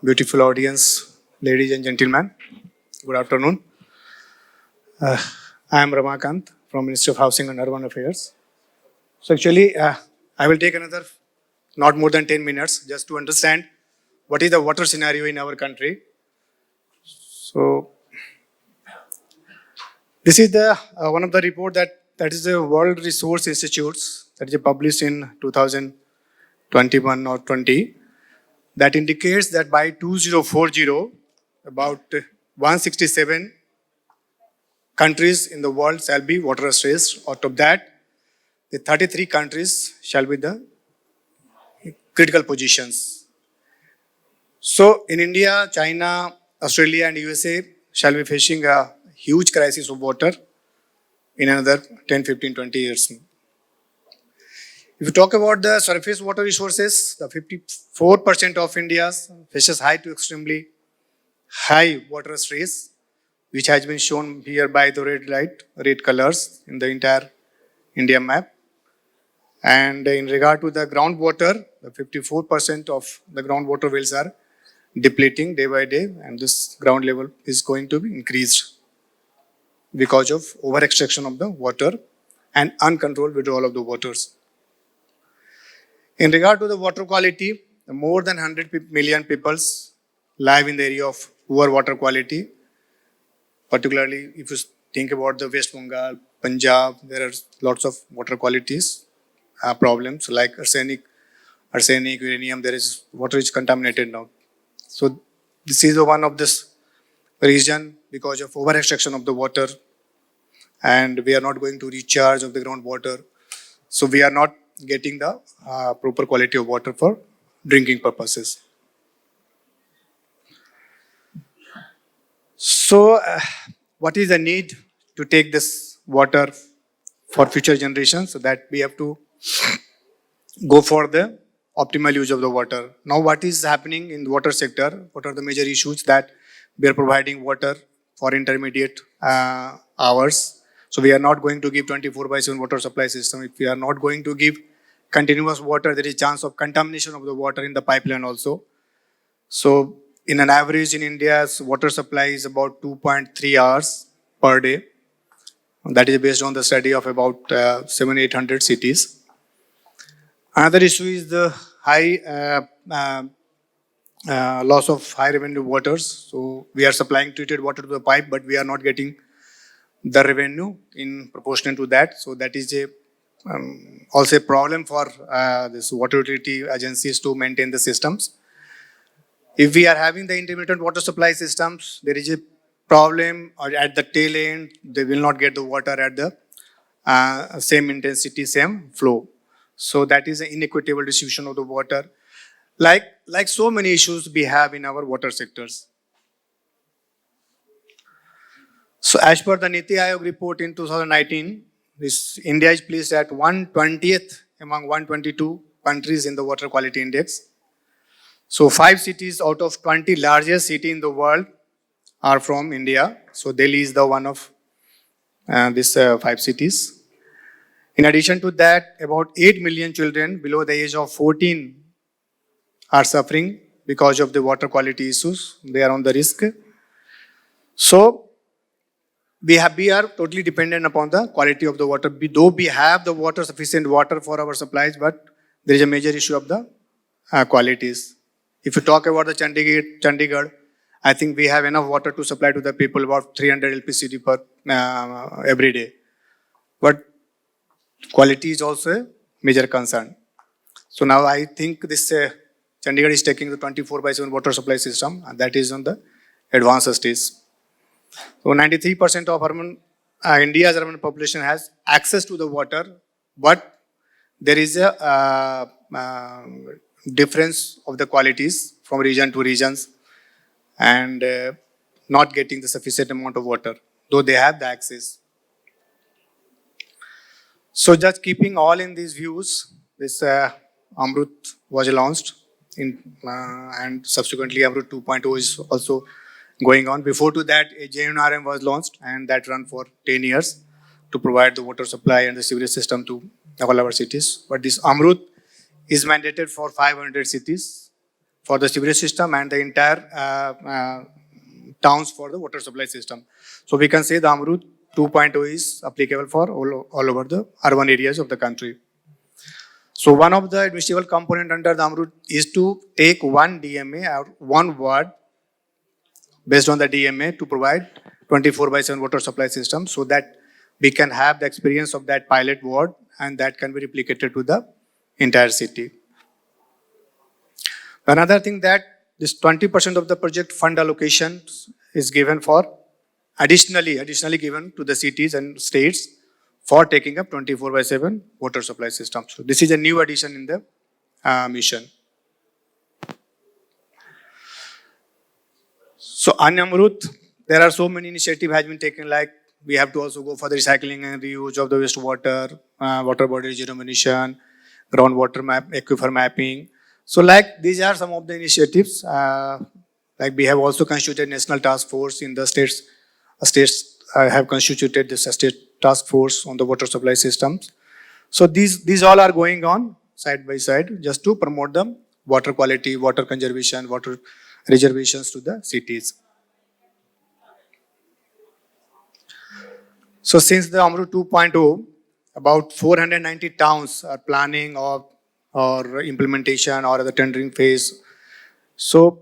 Beautiful audience, ladies and gentlemen. Good afternoon. Uh, I am Ramakant from Ministry of Housing and Urban Affairs. So actually, I will take another not more than 10 minutes just to understand what is the water scenario in our country. So this is the one of the report that is the World Resource Institutes that is published in 2021 or 20 that indicates that by 2040 about 167 countries in the world shall be water stressed. Out of that, the 33 countries shall be the critical positions. So in India, China, Australia and USA shall be facing a huge crisis of water in another 10, 15, 20 years. If you talk about the surface water resources, the 54% of India faces high to extremely high water stress, which has been shown here by the red colors in the entire India map. And in regard to the groundwater, the 54% of the groundwater wells are depleting day by day, and this ground level is going to be increased because of over extraction of the water and uncontrolled withdrawal of the waters. In regard to the water quality, more than 100 million people live in the area of poor water quality. Particularly, if you think about the West Bengal, Punjab, there are lots of water qualities problems like arsenic, uranium. There is water is contaminated now. So this is one of this region because of over extraction of the water, and we are not going to recharge of the groundwater. So we are not getting the proper quality of water for drinking purposes. So what is the need to take this water for future generations? So that we have to go for the optimal use of the water. Now what is happening in the water sector? What are the major issues that we are providing water for intermediate hours? So we are not going to give 24/7 water supply system. If we are not going to give continuous water, there is chance of contamination of the water in the pipeline also. So in an average in India's water supply is about 2.3 hours per day. That is based on the study of about 700-800 cities. Another issue is the high loss of high revenue waters. So we are supplying treated water to the pipe, but we are not getting the revenue in proportion to that. So that is also a problem for this water utility agencies to maintain the systems. If we are having the intermittent water supply systems, there is a problem or at the tail end, they will not get the water at the same intensity, same flow. So that is an inequitable distribution of the water. Like so many issues we have in our water sectors. So as per the Niti Aayog report in 2019, India is placed at 120th among 122 countries in the water quality index. So 5 cities out of 20 largest cities in the world are from India. So Delhi is the one of these 5 cities. In addition to that, about 8 million children below the age of 14 are suffering because of the water quality issues. They are on the risk. So we are totally dependent upon the quality of the water. Though we have the water, sufficient water for our supplies, but there is a major issue of the qualities. If you talk about the Chandigarh, I think we have enough water to supply to the people, about 300 LPCD per every day. But quality is also a major concern. So now I think this Chandigarh is taking the 24/7 water supply system, and that is on the advanced stage. So 93% of India's urban population has access to the water, but there is a difference of the qualities from region to regions and not getting the sufficient amount of water, though they have the access. So just keeping all in these views, this Amrut was launched and subsequently Amrut 2.0 is also going on. Before to that, a JNRM was launched and that ran for 10 years to provide the water supply and the sewage system to all our cities. But this Amrut is mandated for 500 cities for the sewerage system and the entire towns for the water supply system. So we can say the AMRUT 2.0 is applicable for all over the urban areas of the country. So one of the admissible component under the AMRUT is to take one DMA or one ward based on the DMA to provide 24/7 water supply system, so that we can have the experience of that pilot ward and that can be replicated to the entire city. Another thing that this 20% of the project fund allocation is given for additionally given to the cities and states for taking up 24/7 water supply system. So this is a new addition in the mission. So on AMRUT, there are so many initiatives has been taken, like we have to also go for the recycling and reuse of the wastewater, water body rejuvenation, groundwater map, aquifer mapping. So like these are some of the initiatives. Like we have also constituted national task force in the states. States have constituted this state task force on the water supply systems. So these all are going on side by side just to promote the water quality, water conservation, water reservations to the cities. So since the AMRUT 2.0, about 490 towns are planning or implementation or the tendering phase. So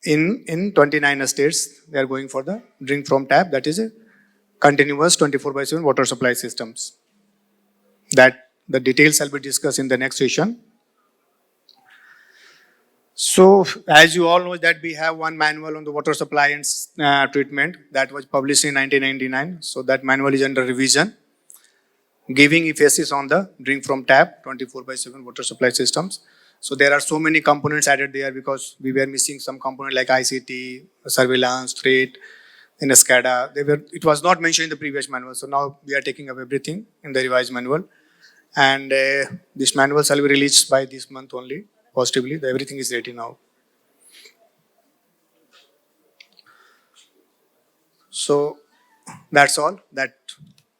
in 29 states, they are going for the drink from tap, that is a continuous 24/7 water supply systems. That the details shall be discussed in the next session. So as you all know that we have one manual on the water supply and treatment that was published in 1999. So that manual is under revision, giving emphasis on the drink from tap 24/7 water supply systems. So there are so many components added there because we were missing some component like ICT, surveillance, threat, in SCADA. It was not mentioned in the previous manual. So now we are taking up everything in the revised manual. And this manual shall be released by this month only, positively. Everything is ready now. So that's all. That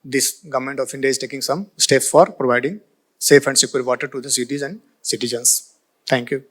this government of India is taking some steps for providing safe and secure water to the cities and citizens. Thank you.